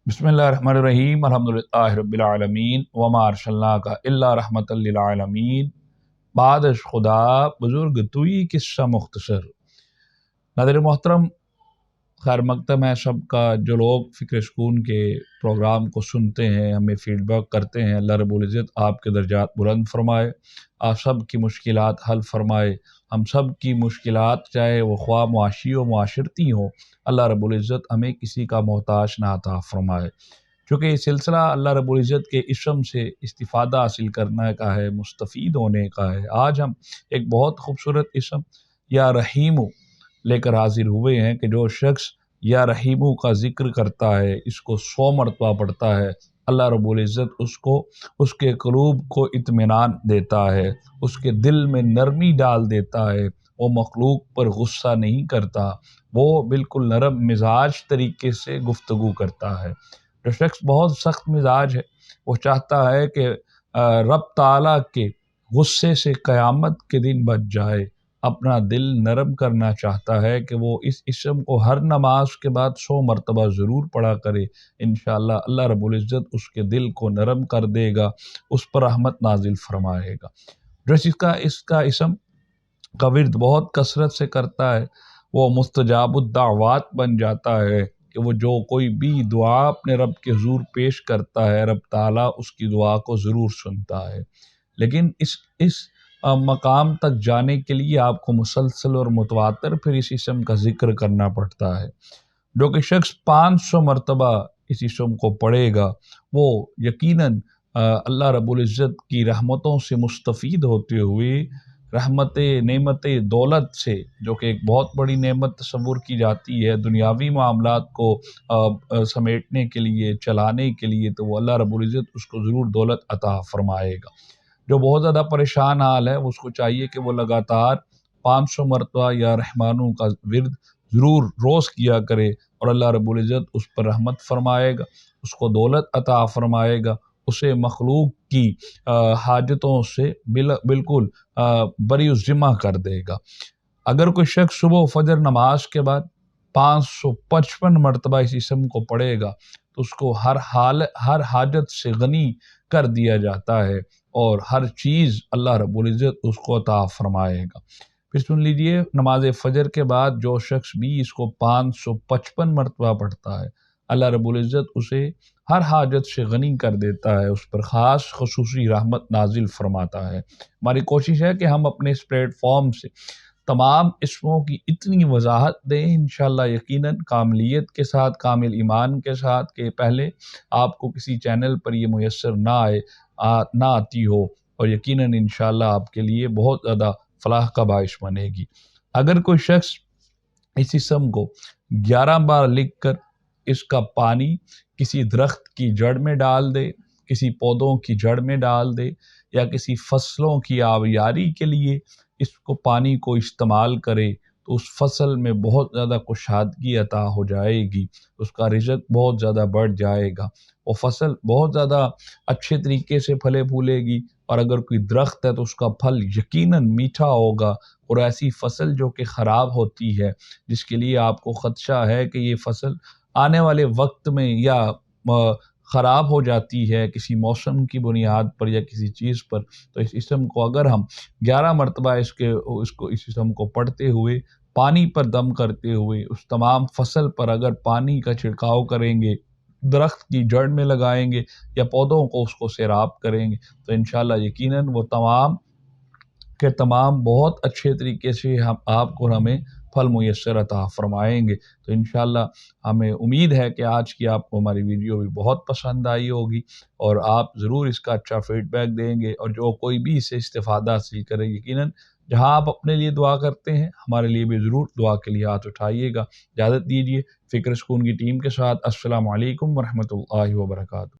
बिस्मिल्लाहिर्रहमानिर्रहीम अल्हम्दुलिल्लाहि रब्बिल आलमीन वमा अर्सलनाका इल्ला रहमतल लिल आलमीन। बादश खुदा बुजुर्ग तुई किस्सा मुख्तसर। नाज़रीन मोहतरम, खैर मकदम है सबका। जो लोग फ़िक्र सुकून के प्रोग्राम को सुनते हैं, हमें फ़ीडबैक करते हैं, अल्लाह रब्बुल इज़्ज़त आपके दर्जात बुलंद फरमाए, आप सब की मुश्किलात हल फरमाए। हम सब की मुश्किलात चाहे वो ख्वाह मुआशी व मुआशरती हो, अल्लाह रब्बुल इज़्ज़त हमें किसी का मोहताज ना अता फरमाए। चूँकि ये सिलसिला अल्लाह रब्बुल इज़्ज़त के इस्म से इस्तिफ़ादा हासिल करने का है, मुस्तफ़ीद होने का है। आज हम एक बहुत खूबसूरत इस्म या रहीमु लेकर हाजिर हुए हैं कि जो शख्स या रहीमु का ज़िक्र करता है, इसको 100 मरतबा पढ़ता है, अल्लाह रब्बुल इज़्ज़त उसको उसके क़ुलूब को इत्मीनान देता है, उसके दिल में नरमी डाल देता है। वो मखलूक पर गुस्सा नहीं करता, वो बिल्कुल नरम मिजाज तरीके से गुफ्तगू करता है। जो शख्स बहुत सख्त मिजाज है, वो चाहता है कि रब ताला के गुस्से से क़यामत के दिन बच जाए, अपना दिल नरम करना चाहता है कि वो इस इस्म को हर नमाज के बाद 100 मरतबा ज़रूर पढ़ा करे। इंशाअल्लाह अल्लाह रब्बुल इज़्ज़त उसके दिल को नरम कर देगा, उस पर रहमत नाजिल फरमाएगा। जो इसका इसका इस्म का विर्द बहुत कसरत से करता है, वो मुस्तजाबुद्दावात बन जाता है कि वो जो कोई भी दुआ अपने रब के हुज़ूर पेश करता है, रब ताला उसकी दुआ को ज़रूर सुनता है। लेकिन इस मकाम तक जाने के लिए आपको मुसलसल और मुतवातर फिर इस इस्म का ज़िक्र करना पड़ता है। जो कि शख्स 500 मरतबा इस इस्म को पढ़ेगा, वो यकीनन अल्लाह रब्बुल इज़्ज़त की रहमतों से मुस्तफ़ीद होते हुए रहमत नेमत दौलत से, जो कि एक बहुत बड़ी नेमत तस्वुर की जाती है दुनियावी मामलात को समेटने के लिए, चलाने के लिए, तो वो अल्लाह रब्बुल इज़्ज़त उसको ज़रूर दौलत अता फ़रमाएगा। जो बहुत ज़्यादा परेशान हाल है, उसको चाहिए कि वो लगातार 500 मरतबा या रहमानों का विर्द ज़रूर रोज़ किया करे, और अल्लाह रब्बुल इज़्ज़त उस पर रहमत फरमाएगा, उसको दौलत अता फरमाएगा, उसे मखलूक की हाजतों से बिल्कुल बरी-उज़्ज़िम्मा कर देगा। अगर कोई शख्स सुबह फजर नमाज के बाद 555 मरतबा इस इस्म को पढ़ेगा, तो उसको हर हाजत से गनी कर दिया जाता है और हर चीज़ अल्लाह रब्बुल इज़्ज़त उसको अता फरमाएगा। फिर सुन लीजिए, नमाज फ़जर के बाद जो शख्स भी इसको 555 मरतबा पढ़ता है, अल्लाह रब्बुल इज़्ज़त उसे हर हाजत से गनी कर देता है, उस पर ख़ास ख़ुसूसी रहमत नाजिल फरमाता है। हमारी कोशिश है कि हम अपने इस प्लेटफॉर्म से तमाम इस्मों की इतनी वजाहत दें, इंशाअल्लाह यकीनन कामिलियत के साथ, कामिल ईमान के साथ, कि पहले आपको किसी चैनल पर ये मुयस्सर ना आती हो, और यकीनन इंशाअल्लाह आपके लिए बहुत ज़्यादा फलाह का बाइश बनेगी। अगर कोई शख्स इस इस्म को 11 बार लिख कर इसका पानी किसी दरख्त की जड़ में डाल दे, किसी पौधों की जड़ में डाल दे, या किसी फसलों की आबियारी के लिए इसको पानी को इस्तेमाल करे, तो उस फसल में बहुत ज़्यादा कुशादगी अता हो जाएगी, उसका रिज़्क़ बहुत ज़्यादा बढ़ जाएगा, वो फसल बहुत ज़्यादा अच्छे तरीके से फले फूलेगी, और अगर कोई दरख्त है तो उसका फल यकीनन मीठा होगा। और ऐसी फसल जो कि ख़राब होती है, जिसके लिए आपको ख़दशा है कि ये फसल आने वाले वक्त में या ख़राब हो जाती है किसी मौसम की बुनियाद पर या किसी चीज़ पर, तो इस इस्म को अगर हम 11 मरतबा इस इस्म को पढ़ते हुए, पानी पर दम करते हुए, उस तमाम फसल पर अगर पानी का छिड़काव करेंगे, दरख्त की जड़ में लगाएंगे या पौधों को उसको सैराब करेंगे, तो इंशाअल्लाह यकीनन वो तमाम के तमाम बहुत अच्छे तरीके से हम आपको और हमें फल मुयस्सर अता फरमाएँगे। तो इंशाअल्लाह हमें उम्मीद है कि आज की आपको हमारी वीडियो भी बहुत पसंद आई होगी, और आप ज़रूर इसका अच्छा फ़ीडबैक देंगे, और जो कोई भी इससे इस्तिफ़ादा हासिल करे, यकीनन जहाँ आप अपने लिए दुआ करते हैं, हमारे लिए भी ज़रूर दुआ के लिए हाथ उठाइएगा। इजाज़त दीजिए फ़िक्र सुकून की टीम के साथ। अस्सलामु अलैकुम व रहमतुल्लाहि व बरकातुहू।